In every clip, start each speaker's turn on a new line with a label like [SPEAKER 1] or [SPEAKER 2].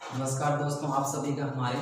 [SPEAKER 1] नमस्कार दोस्तों, आप सभी का हमारे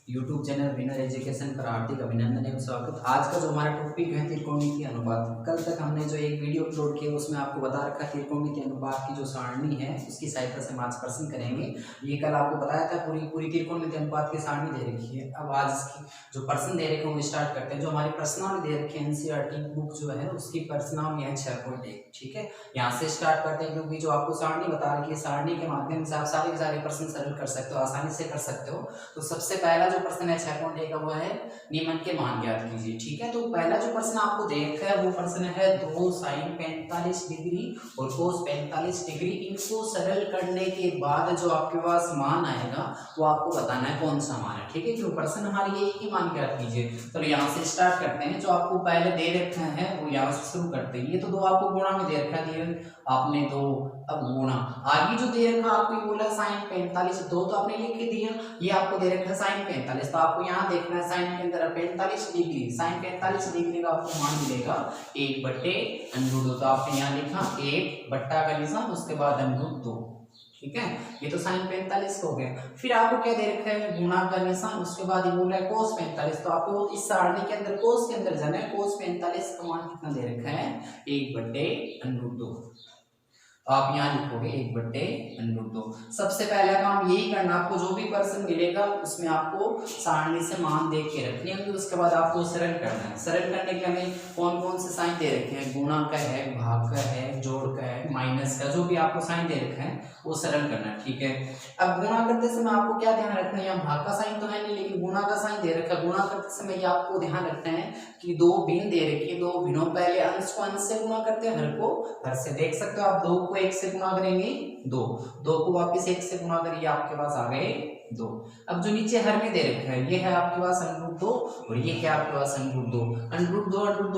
[SPEAKER 1] YouTube चैनल विनर एजुकेशन पर हार्दिक अभिनंदन एवं स्वागत। आज का जो हमारा टॉपिक है त्रिकोणमितीय अनुपात। कल तक हमने जो एक वीडियो अपलोड किया उसमें आपको बता रखा त्रिकोणमितीय अनुपात की जो सारणी है उसकी सहायता से हम आज प्रश्न करेंगे। ये कल आपको बताया था पूरी त्रिकोणमितीय अनुपात की सारणी दे रखी है। अब आज इसकी जो प्रश्न दे रखे हैं वो स्टार्ट करते हैं। जो हमारी प्रश्नावली दे रखी है एनसीईआरटी बुक जो है उसकी प्रश्नावली है 6.1। ठीक है, यहाँ से स्टार्ट करते हैं क्योंकि जो आपको सारणी बता रखी है सारणी के माध्यम से आप सारे के सारे प्रश्न सरल कर सकते हो, आसानी से कर सकते हो। तो सबसे पहला जो प्रश्न है 6.1 का वो है निम्न के मान ज्ञात कीजिए। ठीक है, तो पहला जो प्रश्न आपको देखा है वो प्रश्न है 2 sin 45 डिग्री और cos 45 डिग्री। इनको सरल करने के बाद जो आपके पास मान आएगा वो आपको बताना है कौन सा मान है। ठीक है, जो प्रश्न हमारे ये ही मान ज्ञात कीजिए। तो यहाँ से स्टार्ट करते हैं। जो आपको पहले दे रखा है वो यहाँ से शुरू करते हैं। ये तो 2 आपको गुणा में दे रखा है, आपने 2 अब गुणा आगे जो दे रखा आपको ये बोला sin 45 2 तो आपने लिख के दिया। ये आपको दे रखा है sin 45 तो आपको यहाँ देखना है sin के अंदर 45 डिग्री sin 45 डिग्री का आपको मान मिलेगा 1/√2। तो आपने यहाँ लिखा 1 बट्टा का निशान उसके बाद √2। ठीक है, ये तो sin 45 हो गया। फिर आपको क्या दे रखा है गुणा का निशान, उसके बाद ये बोल रहा है cos 45। तो आपको इस सारणी के अंदर cos के अंदर जाना है। cos 45 का मान कितना दे रखा है 1/√2। तो आप यहाँ लिखोगे 1/√2। सबसे पहला काम यही करना, आपको जो भी प्रश्न मिलेगा उसमें आपको सारणी से मान देख के रखनी है। उसके बाद आपको सरल करना है। सरल करने के हमें कौन कौन से साइन दे रखे हैं, गुणा का है, भाग का है, जोड़ का है, माइनस का, जो भी आपको साइन दे रखे हैं वो सरल करना है। ठीक है, अब गुणा करते समय आपको क्या ध्यान रखना है, यहाँ भाग का साइन तो है नहीं लेकिन गुणा का साइन दे रखा है। गुणा करते समय ये आपको ध्यान रखना है कि 2 भिन्न दे रखी है, 2 भिन्नों पहले अंश को अंश से गुणा करते हैं, हर को हर से। देख सकते हो आप 2 को 1 से गुणा करेंगे 2 को वापस 1 से गुणा करिए, आपके पास आ गए 2। अब जो नीचे हर में दे रखा है ये है आपके पास √2 और ये क्या आपके पास √2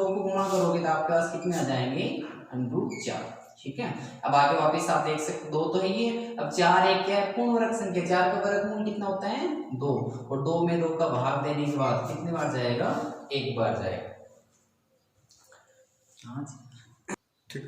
[SPEAKER 1] को गुणा करोगे तो आपके पास कितने आ जाएंगे √4। ठीक है, अब आगे वापस आप देख सकते 2 तो है ये। अब 4 एक क्या है पूर्ण वर्ग संख्या, 4 का वर्गमूल कितना होता है 2 और 2 में 2 का भाग देने के बाद कितने बार जाएगा 1 बार जाएगा। ठीक,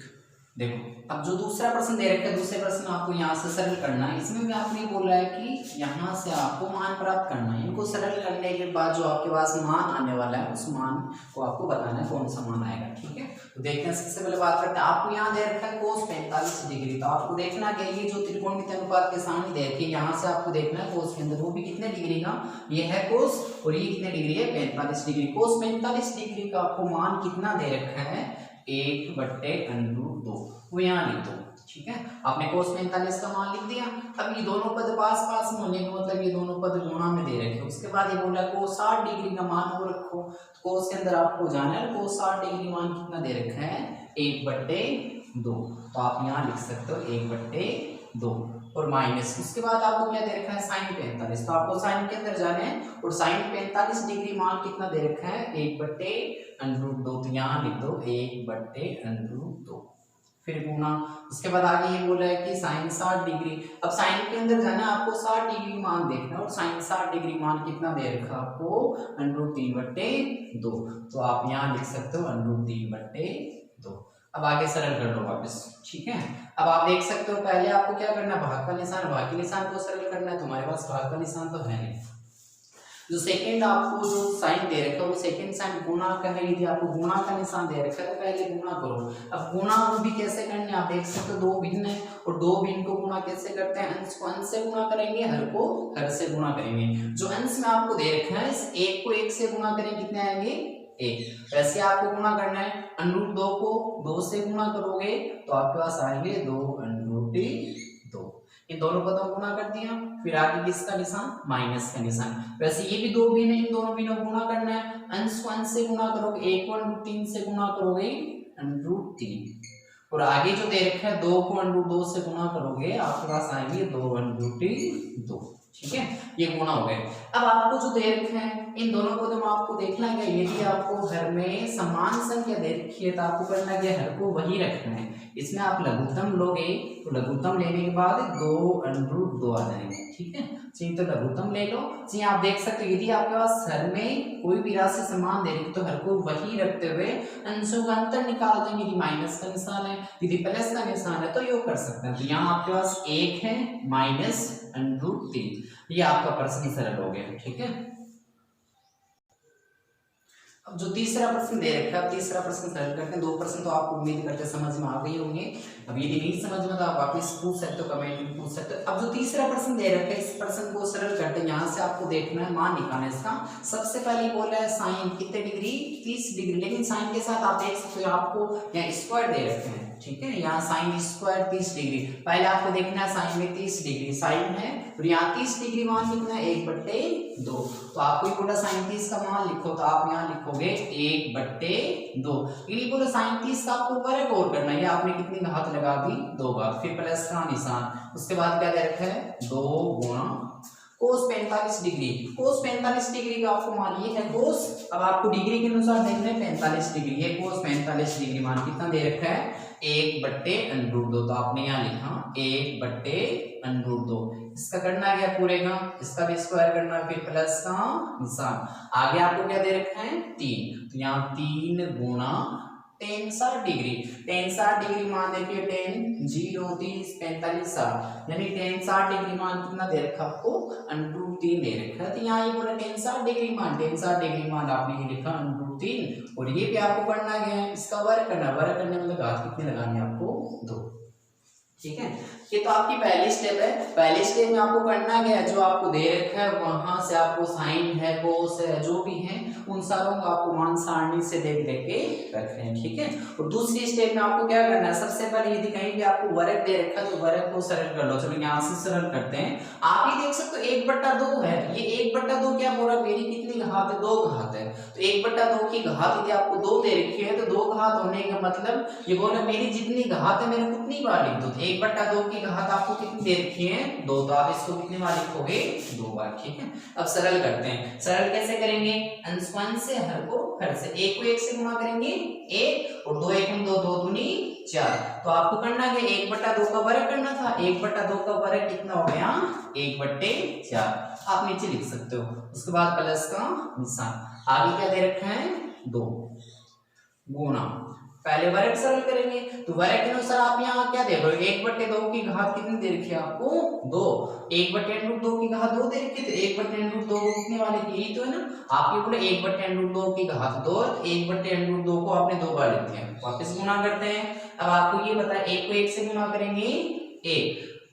[SPEAKER 1] देखो अब जो दूसरा प्रश्न दे रखा है दूसरे प्रश्न आपको यहाँ से सरल करना है। इसमें भी आपने बोला है कि यहाँ से आपको मान प्राप्त करना है। इनको सरल करने के बाद जो आपके पास मान आने वाला है उस मान को आपको बताना है कौन सा मान आएगा। ठीक है, तो देखते हैं। सबसे पहले बात करते हैं, आपको यहाँ दे रखा है cos 45 डिग्री। तो आपको देखना कि ये जो त्रिकोणमितीय अनुपात के सामने दे रखी है यहाँ से आपको देखना है cos के अंदर वो भी कितने डिग्री का, ये है cos और ये कितने डिग्री है 45 डिग्री। cos 45 डिग्री का आपको मान कितना दे रखा है 1/√2, वो यहाँ लिख दो। ठीक है, आपने cos 45 का मान लिख दिया। अब ये दोनों पद पास पास में होने का मतलब ये दोनों पद गुणा में दे रखे। उसके बाद ये बोला cos 60 डिग्री का मान वो रखो। तो cos के अंदर आपको जाना है cos 60 डिग्री मान कितना दे रखा है 1/2। तो आप यहाँ लिख सकते हो 1/2 और माइनस। उसके बाद आपको क्या दे रखा है sin 45। तो आपको sin के अंदर जाना है और sin 45 डिग्री मान कितना दे रखा है 1/√2। तो यहाँ लिख दो 1/√2 फिर गुना। उसके बाद आगे ये बोला है कि sin 60 डिग्री। अब sin के अंदर जाना है आपको 60 डिग्री मान देखना है और sin 60 डिग्री मान कितना दे रखा आपको √3/2। तो आप यहाँ लिख सकते हो √3/2। अब आगे सरल कर लो वापस। ठीक है, अब आप देख सकते हो पहले आपको क्या करना है भाग का निशान, भाग के निशान को सरल करना है। तुम्हारे पास भाग का निशान तो है नहीं। जो सेकंड आपको जो साइन दे रखा है वो सेकंड साइन गुणा का है। यदि आपको गुणा का निशान दे रखा है तो पहले गुणा करो। अब गुणा वो भी कैसे करने आप देख सकते हो 2 भिन्न है और 2 भिन्न को गुणा कैसे करते हैं, अंश को अंश से गुणा करेंगे, हर को हर से गुणा करेंगे। जो अंश में आपको दे रखा है इस 1 को 1 से गुणा करें कितने आएंगे 1। वैसे आपको गुणा करना है √2 को 2 से गुणा करोगे तो आपके पास आएंगे 2√2। इन दोनों पदों को गुणा कर दिया। फिर आगे किसका निशान माइनस का निशान। वैसे ये भी 2 भिन्न है, इन दोनों भिन्नों को गुणा करना है। अंश को अंश से गुणा करोगे 1 को √3 से गुणा करोगे √3 और आगे जो दे रखा है 2 को √2 से गुणा करोगे आपके पास आएंगे 2√2। ठीक है, ये गुणा हो गए। अब आपको जो दे रखे हैं इन दोनों पदों में आपको देखना है कि यदि आपको हर में समान संख्या दे रखी है तो आपको करना है हर को वही रखना है। इसमें आप लघुत्तम लोगे तो लघुत्तम लेने के बाद 2√2 आ जाएंगे। ठीक है, चाहिए तो लघुत्तम ले लो। चाहिए आप देख सकते हो यदि आपके पास हर में कोई भी राशि समान दे रही तो हर को वही रखते हुए अंशों का अंतर निकाल देंगे। यदि माइनस का निशान है, यदि प्लस का निशान है तो योग कर सकते हैं। तो यहाँ आपके पास 1 है -√3। ये आपका प्रश्न सरल हो गया। ठीक है, अब जो तीसरा प्रश्न दे रखा है, अब तीसरा प्रश्न सरल करते हैं। दो प्रश्न तो आपको उम्मीद करते समझ में आ गए होंगे। अब यदि नहीं समझ में तो आप वापस पूछ सकते हो, कमेंट में पूछ सकते हो। अब जो तीसरा प्रश्न दे रखा है, इस प्रश्न को सरल करते हैं। यहाँ से आपको देखना है, मान निकालना है इसका। सबसे पहले बोला है साइन कितने डिग्री, 30 डिग्री, लेकिन साइन के साथ आप देख सकते हो आपको यहाँ स्क्वायर दे रखे हैं। ठीक है, यहाँ साइन स्क्वायर 30 डिग्री, पहले आपको देखना है साइन में 30 डिग्री साइन है, और यहाँ 30 डिग्री मान लिखना है 1/2। तो आपको ही बोला साइन 30 का मान लिखो, तो आप यहाँ लिखोगे 1/2। यदि बोला साइन 30 का आपको वर्ग और करना है, आपने कितनी घात लगा दी, 2 घात, फिर प्लस का निशान, उसके बाद क्या दे रखा है 2 गुणा कोस 45 डिग्री। कोस 45 डिग्री का आपको मान ये है कोस, अब आपको डिग्री के अनुसार देखना है 45 डिग्री, ये कोस 45 डिग्री मान कितना दे रखा है 1/√2। तो आपने यहाँ लिखा 1/√2। इसका करना क्या पूरे का, इसका भी स्क्वायर करना है, फिर प्लस का निशान, आगे आपको क्या दे रखा है 3। तो यहाँ 3 गुणा tan 60 डिग्री, tan 60 डिग्री मान देखिए 10 0 30 45 60, यानी tan 60 डिग्री मान कितना दे रखा आपको √3 दे रखा है। तो यहाँ ये बोला tan 60 डिग्री मान, tan 60 डिग्री मान आपने ये लिखा √3, और ये भी आपको करना है इसका वर्ग करना, वर्ग करने में घात कितनी लगानी है आपको 2। ठीक है, ये तो आपकी पहली स्टेप है। पहली स्टेप में आपको करना क्या है, जो आपको दे रखा है वहां से आपको साइन है कोस है जो भी है उन सारों को आपको मान सारणी से देख देख के रखना है। ठीक है, और दूसरी स्टेप में आपको क्या करना है, सबसे पहले यदि कहीं भी आपको वर्ग दे रखा है तो वर्ग को सरल कर लो। चलो यहाँ से सरल करते हैं। आप ही देख सकते हो 1/2 है, ये 1/2 क्या बोल रहा, मेरी कितनी घात है 2 घात है, तो 1/2 की घात यदि आपको 2 दे रखी है तो 2 घात होने का मतलब ये बोल रहा मेरी जितनी घात है मेरे उतनी बार लिख दो। 1/2 की घात आपको कितनी दे रखी है 2, तो आप इसको कितनी बार लिखोगे 2 बार। ठीक है, अब सरल करते हैं। सरल कैसे करेंगे, अंश से हर को हर से, 1 को 1 से गुणा करेंगे 1, और 2 1 2 2 दूनी 4। तो आपको करना है 1/2 का वर्ग करना था, 1/2 का वर्ग कितना हो गया 1/4, आप नीचे लिख सकते हो। उसके बाद प्लस का निशान, आगे क्या दे रखा है 2 गुणा, पहले वर्ग सरल करेंगे तो वर्ग के अनुसार आप यहाँ क्या दे रहे हो 1/2 की घात कितनी दे रखी है आपको 2, 1/√2 की घात 2 दे रखी है, तो 1/√2 को कितने वाले की, यही तो है ना, आपके बोले 1/√2 की घात 2, 1/√2 को आपने 2 बार लिख दिया, वापस गुणा करते हैं। अब आपको ये बताया 1 को 1 से गुणा करेंगे 1,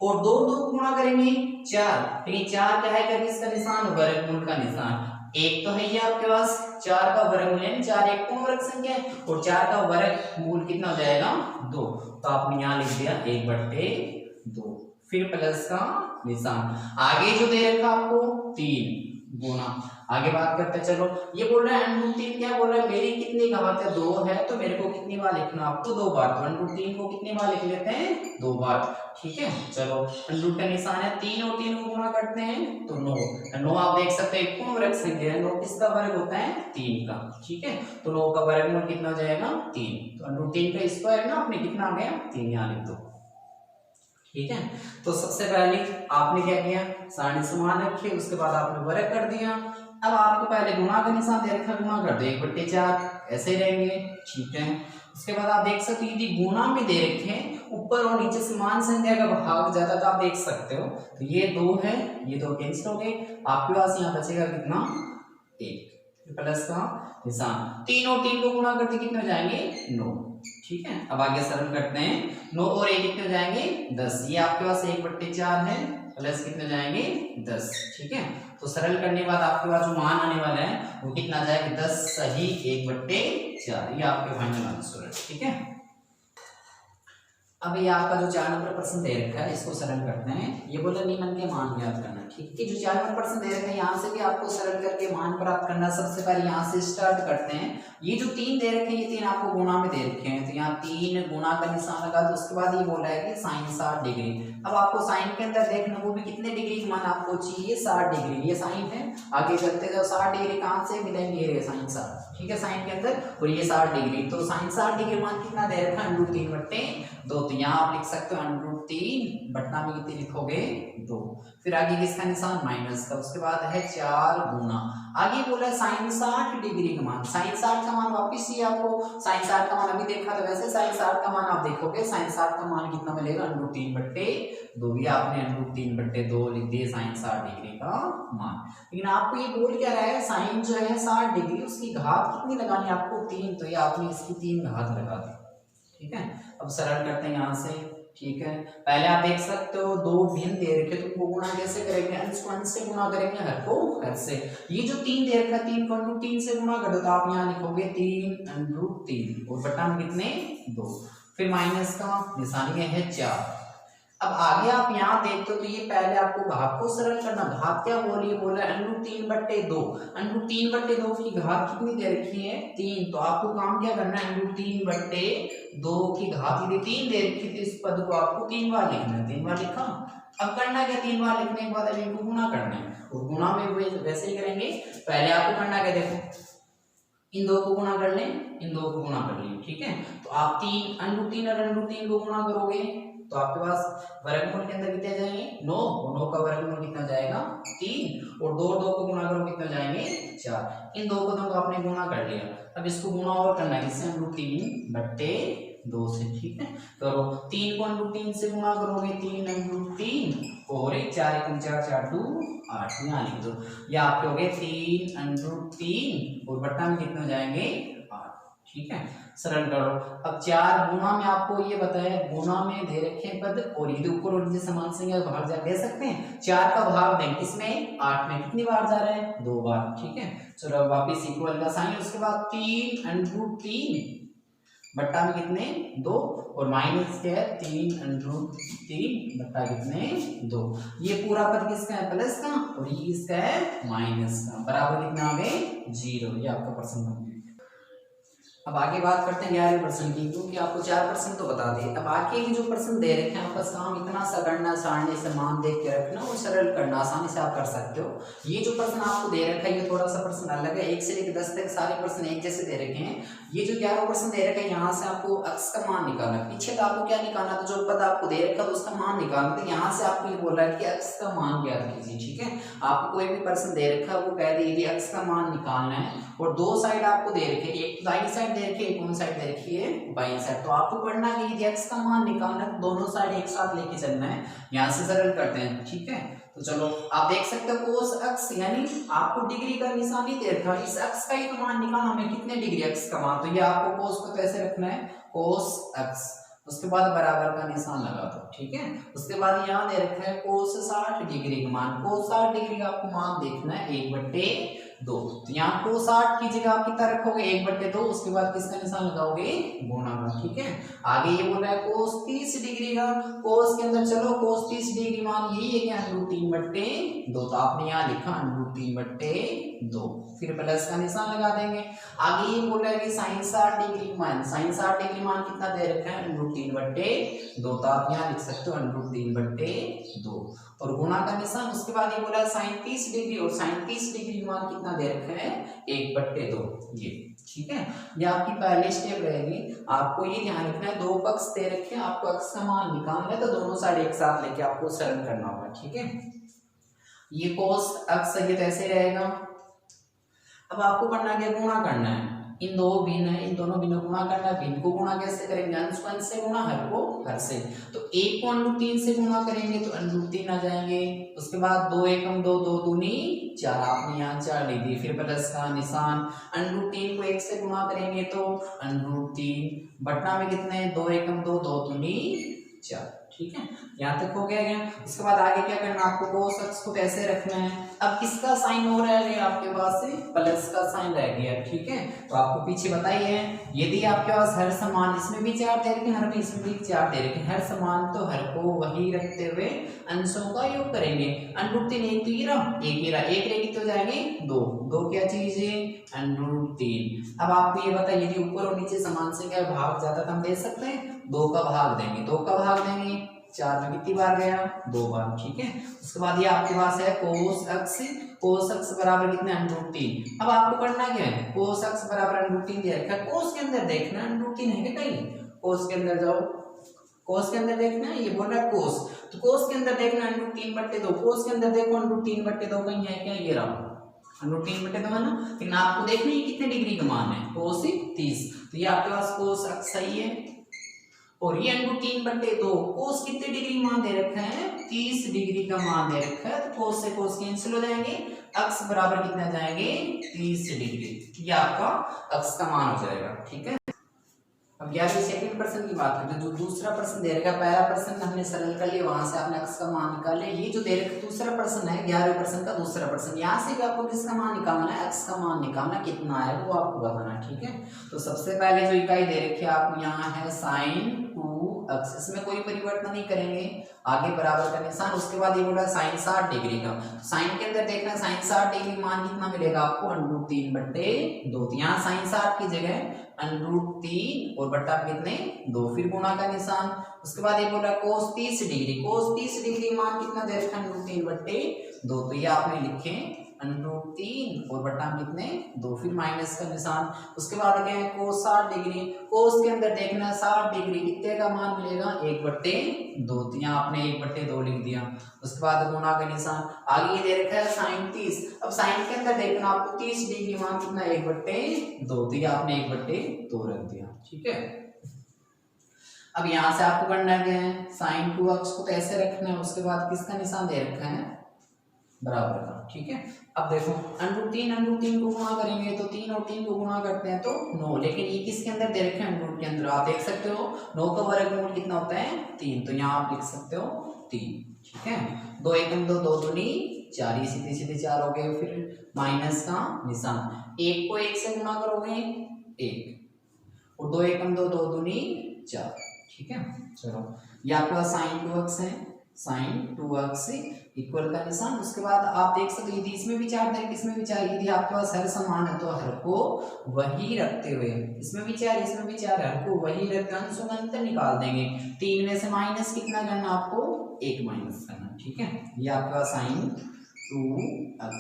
[SPEAKER 1] और 2 को गुणा करेंगे 4, तो ये 4 क्या है किसका निशान, वर्गमूल का निशान। 1 तो है ये आपके पास, 4 का वर्गमूल है 4 एक पूर्ण वर्ग संख्या है, और 4 का वर्गमूल कितना हो जाएगा 2, तो आपने यहाँ लिख दिया 1/2, फिर प्लस का निशान, आगे जो दे रखा आपको 3 गुणा, आगे बात करते हैं। चलो ये बोल रहा है √3 क्या बोल रहा है, मेरी कितनी घात है 2 है, तो मेरे को कितनी बार लिखना आपको 2 बार, तो √3 को कितनी बार लिख लेते हैं 2 बार। ठीक है, चलो √ का निशान है 3 और 3 को गुणा करते हैं तो 9 आप देख सकते हैं पूर्ण वर्ग संख्या है, 9 किसका वर्ग होता है 3 का। ठीक है, तो 9 का वर्गमूल कितना हो जाएगा 3, तो √3 का स्क्वायर ना आपने कितना आ गया 3, यहाँ लिख दो। ठीक है, तो सबसे पहले आपने क्या किया, सारणी समान रखी, उसके बाद आपने वर्ग कर दिया। अब आपको पहले गुणा का निशान दे रखा, गुणा कर दो 1/4, ऐसे ही रहेंगे। ठीक है, उसके बाद आप देख सकते हो यदि गुणा में दे रखे हैं ऊपर और नीचे समान संख्या का भाग जाता तो आप देख सकते हो, तो ये 2 है, ये 2 कैंसिल हो गए, आपके पास यहाँ बचेगा कितना 1, प्लस का निशान, 3 और 3 को गुणा करते कितने हो जाएंगे 9। ठीक है, अब आगे सरल करते हैं, 9 और 1 कितने हो जाएंगे 10, ये आपके पास 1/4 है, प्लस कितने हो जाएंगे 10। ठीक है, तो सरल करने के बाद आपके पास जो मान आने वाला है वो कितना आ जाएगा 10 सही 1/4, ये आपके फाइनल आंसर है। ठीक है, अब ये आपका जो 4 नंबर प्रश्न दे रखा है इसको सरल करते हैं। ये बोला निम्न के मान ज्ञात करना। ठीक है, जो 4 नंबर प्रश्न दे रखे हैं यहाँ से भी आपको सरल करके मान प्राप्त करना। सबसे पहले यहाँ से स्टार्ट करते हैं। ये जो 3 दे रखे हैं ये 3 आपको गुणा में दे रखे हैं, तो यहाँ 3 गुणा का निशान लगा, तो उसके बाद ये बोला है कि साइन 60 डिग्री। अब आपको साइन के अंदर देखना वो भी कितने डिग्री का मान आपको चाहिए 60 डिग्री, ये साइन है, आगे चलते जाओ 60 डिग्री कहाँ से मिलेंगे ये साइन 60। ठीक है, साइन के अंदर, और ये 60 डिग्री, तो साइन 60 डिग्री मान कितना दे रखा है √3/2, तो यहाँ आप लिख सकते हो √3 बटना में कितने लिखोगे 2, फिर आगे किसका निशान माइनस का, उसके बाद है 4 गुना, आगे बोला साइन 60 डिग्री का मान, साइन 60 का मान वापिस ही आपको साइन 60 का मान अभी देखा, तो वैसे साइन 60 का मान आप देखोगे, साइन 60 का मान कितना मिलेगा √3/2, 2 भी आपने √3/2 लिख दिए साइन 60 डिग्री का मान। लेकिन आपको ये बोल क्या रहा है, साइन जो है 60 डिग्री उसकी घात कितनी लगानी है आपको 3, तो ये आपने इसकी 3 घात लगा दी। ठीक है, अब सरल करते हैं यहाँ से। ठीक है, पहले आप देख सकते हो 2 भिन्न दे रखे तो उनको गुणा कैसे करेंगे, अंश को अंश से गुणा करेंगे, हर को हर से। ये जो 3 दे रखा 3 को √3 से गुणा कर दो तो आप यहाँ लिखोगे 3 √3 और बटा में कितने 2, फिर माइनस का निशानी है 4। अब आगे आप यहाँ देखते हो तो ये पहले आपको घात को सरल करना, घात क्या बोल रही है, बोल रहा है √3/2, √3/2 की घात कितनी दे रखी है 3, तो आपको काम क्या करना है √3/2 की घात यदि 3 दे रखी थी इस पद को आपको 3 बार लिखना है, 3 बार लिखा। अब करना क्या, 3 बार लिखने के बाद अब इनको गुणा करना है, और गुणा में वैसे ही करेंगे। पहले आपको करना क्या, देखो इन 2 को गुणा कर लें, इन 2 को गुणा कर लें। ठीक है, तो आप 3 √3 और √3 को गुणा करोगे तो आपके पास वर्गमूल के अंदर कितने जाएंगे 9, और 9 का वर्गमूल कितना जाएगा 3, और 2 को गुणा करो कितना जाएंगे 4। इन 2 को आपने गुणा कर लिया, अब इसको गुणा और करना है इससे √3/2 से। ठीक है, करो 3 को √3 से गुणा करोगे 3 और 4 × 4 4 2 8, यहाँ लिख दो, या आपके हो गए 3 और बट्टा में कितने हो जाएंगे 8। ठीक है, सरल करो। अब 4 गुणा में आपको ये बताया, गुणा में दे रखे पद और यदि ऊपर और नीचे समान संख्या भाग जा दे सकते हैं, 4 का भाग दें किसमें 8 में, कितनी बार जा रहा है 2 बार। ठीक है, चलो अब वापिस इक्वल का साइन, उसके बाद 3 बट्टा में कितने 2, और माइनस क्या है 3 बट्टा कितने 2। ये पूरा पद किसका है प्लस का, और ये किसका है माइनस का, बराबर कितना आ गए 0। ये आपका प्रश्न बन गया। अब आगे बात करते हैं 11वें प्रश्न की, क्योंकि आपको 4 प्रश्न तो बता दिए। अब आगे की जो प्रश्न दे रखे हैं आपका काम इतना सा करना, सारणी से मान देख के रखना और सरल करना, आसानी से आप कर सकते हो। ये जो प्रश्न आपको दे रखा है ये थोड़ा सा प्रश्न अलग है, 1 से लेकर 10 तक सारे प्रश्न एक जैसे दे रखे हैं। ये जो 11 प्रश्न दे रखे हैं यहाँ से आपको अक्स का मान निकालना, पीछे तो आपको क्या निकालना था, जो पद आपको दे रखा था उसका मान निकालना था। यहाँ से आपको ये बोल रहा है कि अक्स का मान ज्ञात कीजिए। ठीक है, आपको कोई भी प्रश्न दे रखा है वो कह दीजिए अक्स का मान निकालना है, और 2 साइड आपको दे रखे, एक दाईं साइड दे रखी है, एक कौन साइड दे रखी है बाईं साइड। तो आपको करना है कि x का मान निकालना है, दोनों साइड एक साथ लेके चलना है। यहां से सरल करते हैं। ठीक है, तो चलो आप देख सकते हो कोस अक्स, यानी आपको डिग्री का निशान ही दे रखा है, इस अक्स का ही मान निकालना हमें कितने डिग्री अक्स का मान, तो ये आपको कोस को कैसे रखना है कोस अक्स, उसके बाद बराबर का निशान लगा दो। ठीक है, उसके बाद यहाँ दे रखा है कोस 60 डिग्री का मान, कोस 60 डिग्री का आपको मान देखना है 1/2, तो यहाँ को 60 की जगह आप कितना रखोगे 1/2, उसके बाद किसका निशान लगाओगे गुणा का। ठीक है, आगे ये बोल रहा है कोस 30 डिग्री का, कोस के अंदर चलो कोस 30 डिग्री मान यही है क्या √3/2, तो आपने यहाँ लिखा √3/2, फिर प्लस का निशान लगा देंगे। आगे ये बोल रहा है कि साइन 60 डिग्री मान, साइन 60 डिग्री मान कितना दे रखा है √3/2, तो आप यहाँ लिख सकते हो √3/2 और गुणा का निशान। उसके बाद ये बोला साइन 30 डिग्री, और साइन 30 डिग्री मान कितना दे रखा है 1/2 ये। ठीक है, ये आपकी पहली स्टेप रहेगी, आपको ये ध्यान रखना है 2 पक्ष दे रखे हैं, आपको अक्स का मान निकालना है तो दोनों साइड एक साथ लेके आपको सरल करना होगा। ठीक है, ये कोस अक्स ये ऐसे रहेगा। अब आपको करना क्या गुणा करना है, इन 2 भिन्न है, इन दोनों भिन्न गुणा करना है। भिन्न को गुणा कैसे करेंगे, अंश को अंश से गुणा, हर को हर से। तो 1 को √3 से गुणा करेंगे तो √3 आ जाएंगे, उसके बाद 2 एकम 2, 2 दूनी 4, आपने यहाँ 4 लिख दी, फिर प्लस का निशान, √3 को 1 से गुणा करेंगे तो √3 बटना में कितने 2 एकम 2, 2 दूनी 4। ठीक है, यहाँ तक हो गया। उसके बाद आगे क्या करना, आपको कोस अक्स को कैसे रखना है। अब किसका साइन हो रहा है आपके पास से प्लस का साइन रह गया। ठीक है, तो आपको पीछे बताइए यदि आपके पास हर समान, इसमें भी 4 दे रखे, हर में इसमें भी 4 दे रखे, हर समान तो हर को वही रखते हुए अंशों का योग करेंगे। √3 एक तो ये रहा, एक रेगी तो जाएंगे 2 क्या चीज है √3। अब आपको ये बताइए यदि ऊपर और नीचे समान संख्या भाग जाता तो हम दे सकते हैं 2 का भाग देंगे, 2 का भाग देंगे 4 में कितनी बार गया 2 बार। ठीक है, उसके बाद ये आपके पास है कोस अक्स, कोस अक्स बराबर कितने √3। अब आपको करना क्या है, कोस अक्स बराबर √3 दे रखा है, कोस के अंदर देखना √3 है क्या कहीं, कोस के अंदर जाओ, कोस के अंदर देखना है, ये बोल रहा है कोस, तो कोस के अंदर देखना √3/2, कोस के अंदर देखो √3/2 कहीं है क्या, ये रहा √3/2 है ना। लेकिन आपको देखना है कितने डिग्री का मान है, कोस 30, तो ये आपके पास कोस अक्स सही है। और ये √3/2 कोस कितने डिग्री मान दे रखा है, 30 डिग्री का मान दे रखा है, तो कोस से कोस कैंसिल हो जाएंगे, अक्स बराबर कितना आ जाएंगे 30 डिग्री, ये आपका अक्स का मान हो जाएगा। ठीक है, अब 11वें सेकंड प्रश्न की बात करते हैं। जो दूसरा प्रश्न दे रखा है, पहला प्रश्न हमने सरल कर लिया, वहां से आपने अक्स का मान निकाले। ये जो दे रखा दूसरा प्रश्न है 11वें प्रश्न का दूसरा प्रश्न, यहाँ से भी आपको किसका मान निकालना है, अक्स का मान निकालना, कितना है वो आपको बताना है। ठीक है, तो सबसे पहले जो इकाई दे रखी है आप यहाँ है sin 2x, इसमें कोई परिवर्तन नहीं करेंगे, आगे बराबर का निशान, उसके बाद ये बोला sin 60 डिग्री का, साइन के अंदर देखना sin 60 डिग्री मान कितना मिलेगा आपको √3/2, यहाँ sin 60 की जगह √3 और बट्टा कितने 2, फिर गुणा का निशान, उसके बाद ये बोला cos 30 डिग्री, cos 30 डिग्री मान कितना दे रखा है √3/2, तो ये आपने लिखे √3 और बट्टा कितने 2, फिर माइनस का निशान, उसके बाद क्या है cos 60 डिग्री, cos के अंदर देखना 60 डिग्री कितने का मान मिलेगा 1/2, तो यहाँ आपने 1/2 लिख दिया, उसके बाद गुणा का निशान, आगे ये दे रखा है sin 30, अब sin के अंदर देखना आपको 30 डिग्री मान कितना 1/2, तो ये आपने 1/2 रख दिया। ठीक है, अब यहाँ से आपको करना क्या है, sin 2x को तो ऐसे रखना है, उसके बाद किसका निशान दे रखा है बराबर का। ठीक है, अब देखो √3 को गुणा करेंगे तो 3 और 3 को गुणा करते हैं तो 9, लेकिन ये किसके अंदर दे रखे हैं √ के अंदर, आप देख सकते हो 9 का वर्गमूल कितना होता है 3, तो यहाँ आप लिख सकते हो 3। ठीक है, 2 एकम 2, 2 दूनी 4, सीधे सीधे 4 हो गए, फिर माइनस का निशान, 1 को 1 से गुणा करोगे 1, और 2 एकम 2, 2 दूनी 4। ठीक है, चलो ये आपका sin 2x है, sin 2x इक्वल का निशान, उसके बाद आप देख सकते यदि इसमें विचार दें, किसमें विचार, यदि आपके पास हर समान है तो हर को वही रखते हुए, इसमें विचार इसमें विचार, हर को वही रखते अंशों का अंतर निकाल देंगे, 3 में से माइनस कितना करना आपको 1 माइनस करना। ठीक है, ये आपका sin 2x,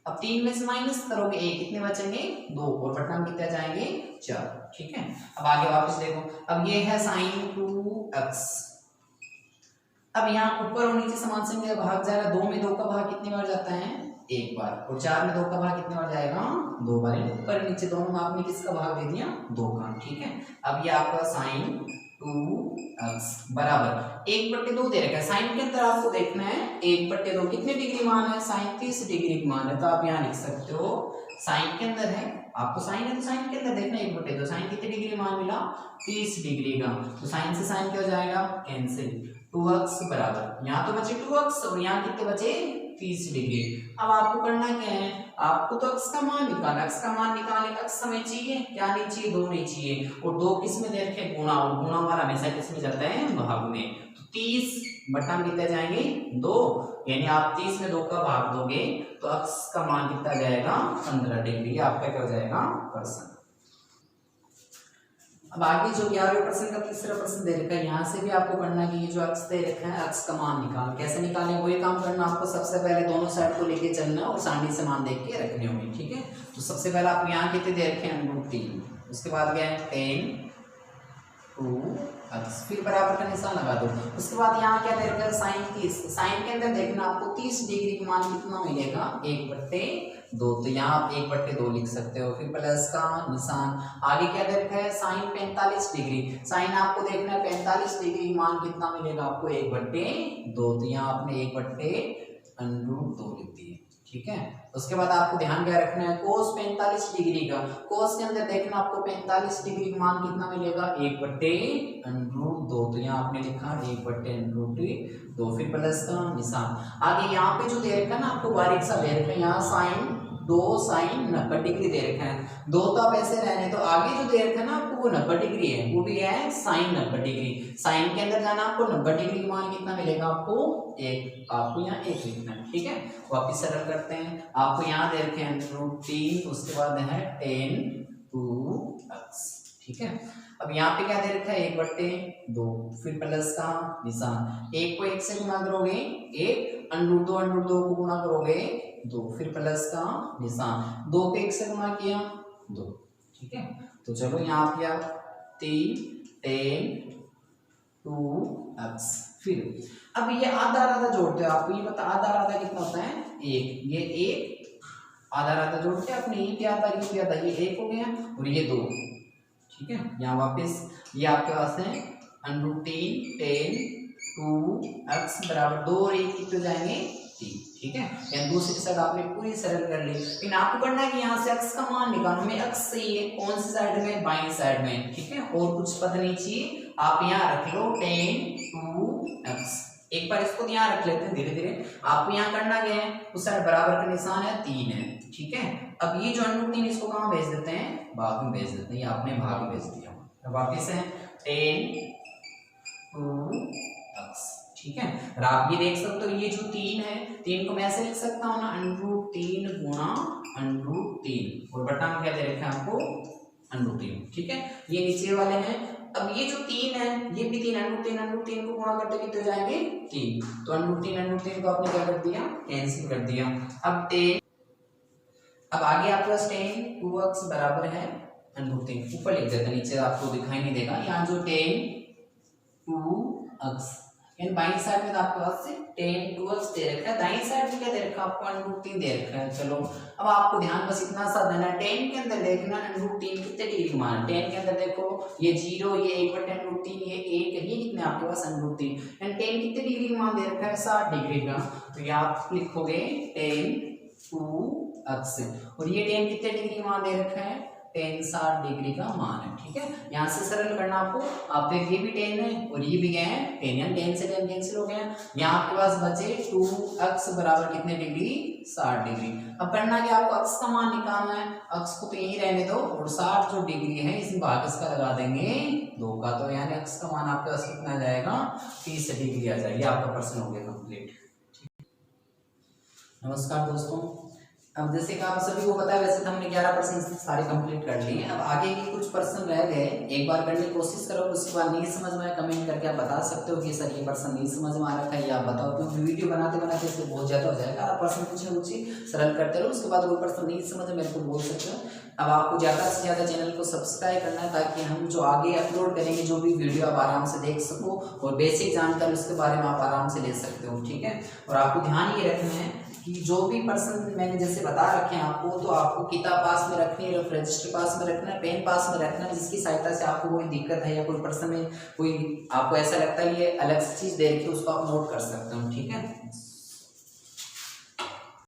[SPEAKER 1] अब 3 में से माइनस करोगे 1, कितने बचेंगे 2, और बट्टा में कितने जाएंगे 4। ठीक है, अब आगे वापस देखो, अब ये है sin 2x, अब यहाँ ऊपर और नीचे समान संख्या का भाग जा रहा है, 2 में 2 का भाग कितनी बार जाता है 1 बार, और 4 में 2 का भाग कितनी बार जाएगा 2 बार, ऊपर नीचे दोनों में आपने किसका भाग दे दिया 2 का। ठीक है, अब ये आपका sin 2x बराबर 1/2 दे रखा है, साइन के अंदर आपको देखना है 1/2 कितने डिग्री मान है, sin 30 डिग्री मान है, तो आप यहाँ लिख सकते हो साइन के अंदर है, आपको साइन है तो साइन के अंदर देखना 1/2, साइन कितने डिग्री मान मिला 30 डिग्री का, तो साइन से साइन क्या हो जाएगा कैंसिल, 2x बराबर यहाँ तो बचे 2x और यहाँ कितने बचे 30 डिग्री। अब आपको करना क्या है, आपको तो x का मान निकालना, x का मान निकालने x हमें चाहिए, क्या नहीं चाहिए 2 नहीं चाहिए, और 2 किस में दे रखे गुणा, और गुणा हमारा हमेशा किस में जाता है भाग में, तो 30 बटा में कितना जाएंगे 2, यानी आप 30 में 2 का भाग दोगे तो x का मान कितना जाएगा 15 डिग्री, आपका क्या हो जाएगा परसेंट। अब आगे जो 11वें प्रश्न का तीसरा प्रश्न दे रखा है, यहाँ से भी आपको करना है कि ये जो अक्स दे रखा है अक्स का मान निकाल, कैसे निकालें वही काम करना आपको, सबसे पहले दोनों साइड को लेके चलना और सारणी से मान देख के रखने होंगे। ठीक है, तो सबसे पहले आप यहाँ कितने दे रखे हैं √3, उसके बाद क्या है 10 2x, फिर बराबर का निशान लगा दो, उसके बाद यहाँ क्या दे रखा है साइन 30, साइन के अंदर देखना आपको 30 डिग्री का मान कितना मिलेगा 1/2, तो यहाँ आप 1/2 लिख सकते हो, फिर प्लस का निशान, आगे क्या दे रखा है साइन 45 डिग्री, साइन आपको देखना है 45 डिग्री मान कितना मिलेगा आपको 1/2, तो यहाँ आपने 1/√2 लिख दिए। ठीक है, उसके बाद आपको ध्यान क्या रखना है कोस 45 डिग्री का, कोस के अंदर देखना आपको 45 डिग्री का मान कितना मिलेगा 1/√2, तो यहाँ आपने लिखा 1/√2, फिर प्लस का निशान, आगे यहाँ पे जो दे रखा है ना आपको बारीक सा दे रखा है, यहाँ साइन 2 साइन 90 डिग्री दे रखा है, 2 तो आप ऐसे रहने, तो आगे जो दे रखा है ना आपको वो 90 डिग्री है, वो भी है साइन 90 डिग्री, साइन के अंदर जाना आपको 90 डिग्री मान कितना मिलेगा आपको 1, आपको यहाँ 1 लिखना है। ठीक है, वापिस सरल करते हैं, आपको यहाँ दे रखे हैं √3, उसके बाद है 10 2x। ठीक है, अब यहाँ पे क्या दे रखा है 1/2, फिर प्लस का निशान, 1 को 1 से गुणा करोगे 1, √2 को गुणा करोगे 2, फिर प्लस का निशान, 2 को 1 से गुणा किया 2। ठीक है, तो चलो यहाँ पे आप 10 2x, फिर अब ये आधा जोड़ते हो, आपको ये पता आधा कितना होता है 1, ये 1 आधा जोड़ते हैं अपने, ये क्या था ये 1 हो गया और ये 2। ठीक है, यहाँ वापस ये आपके पास है √3 tan 2x बराबर 2 और 1 कितने जाएंगे 3। ठीक है, यानी दूसरी साइड आपने पूरी सरल कर ली। लेकिन आपको करना है कि यहाँ से x का मान निकालना, हमें x चाहिए कौन सी साइड में, बाईं साइड में। ठीक है, और कुछ पद नहीं चाहिए, आप यहाँ रख लो tan 2x। एक बार इसको यहाँ रख लेते हैं धीरे धीरे। आपको यहाँ करना क्या है, उस साइड बराबर का निशान है 3 है। ठीक है, अब ये जो √3 इसको कहाँ भेज देते हैं, भाग में भेज देते हैं, ये आपने भाग में भेज दिया। अब वापिस है tan 2x। ठीक है, और आप ये देख सकते हो ये जो 3 है, 3 को मैं ऐसे लिख सकता हूँ ना, √3 गुणा √3 और बटा में क्या दे रखा है आपको √3। ठीक है, ये नीचे वाले हैं। अब ये जो 3 है ये भी 3 √3 को गुणा करते कितने जाएंगे 3, तो √3 को आपने क्या कर दिया, कैंसिल कर दिया। अब आगे आपके पास tan 2x बराबर है √3, ऊपर लिख देते हैं, नीचे आपको दिखाई नहीं देगा। यहाँ जो tan 2x यानी बाईं साइड में तो आपके पास tan 2x दे रखा है, दाईं साइड में क्या दे रखा है आपको √3 दे रखा है। चलो अब आपको ध्यान बस इतना सा देना है, tan के अंदर देखना √3 कितने डिग्री मान है। tan के अंदर देखो ये 0, ये 1/√3, ये 1 है, ये कितने आपके पास √3, यानी tan कितने डिग्री मान दे रखा है 60 डिग्री का। तो ये आप लिखोगे tan 2x और ये tan कितने डिग्री मान दे रखा है, tan 60 डिग्री का मान है। ठीक है, यहाँ से सरल करना आपको, आप देख ये भी tan है और ये भी क्या है tan, यानी tan से tan कैंसिल हो गया। यहाँ आपके पास बचे 2x बराबर कितने डिग्री 60 डिग्री। अब करना क्या, आपको x का मान निकालना है, x को तो यही रहने दो और 60 जो डिग्री है इसमें भाग इसका लगा देंगे 2 का, तो यानी x का मान आपके पास कितना आ जाएगा 30 डिग्री आ जाएगी। आपका प्रश्न हो गया कंप्लीट। नमस्कार दोस्तों, अब जैसे कि आप सभी को पता है वैसे तो हमने 11 प्रश्न सारे कंप्लीट कर लिए। अब आगे के कुछ प्रश्न रह गए, एक बार करने की कोशिश करो, उसके बाद नहीं समझ में आए कमेंट करके आप बता सकते हो कि सर ये प्रश्न नहीं समझ में आ रखा है, या आप बताओ, क्योंकि वीडियो बनाते बनाते इससे बहुत ज़्यादा हो जाएगा। आप प्रश्न पूछे सरल करते रहो, उसके बाद वो प्रश्न नहीं समझ मेरे को बोल सकते हो। अब आपको ज़्यादा से ज़्यादा चैनल को सब्सक्राइब करना है ताकि हम जो आगे अपलोड करेंगे जो भी वीडियो आप आराम से देख सको और बेसिक जानकारी उसके बारे में आप आराम से ले सकते हो। ठीक है, और आपको ध्यान ये रखना है कि जो भी पर्सन मैंने जैसे बता रखे हैं आपको, तो आपको किताब पास में रखनी है, रजिस्टर पास में रखना है, पेन पास में रखना है, जिसकी सहायता से आपको कोई दिक्कत है या कोई पर्सन में कोई आपको ऐसा लगता है ये अलग से चीज़ दे रखी है, उसको आप नोट कर सकते हो। ठीक है।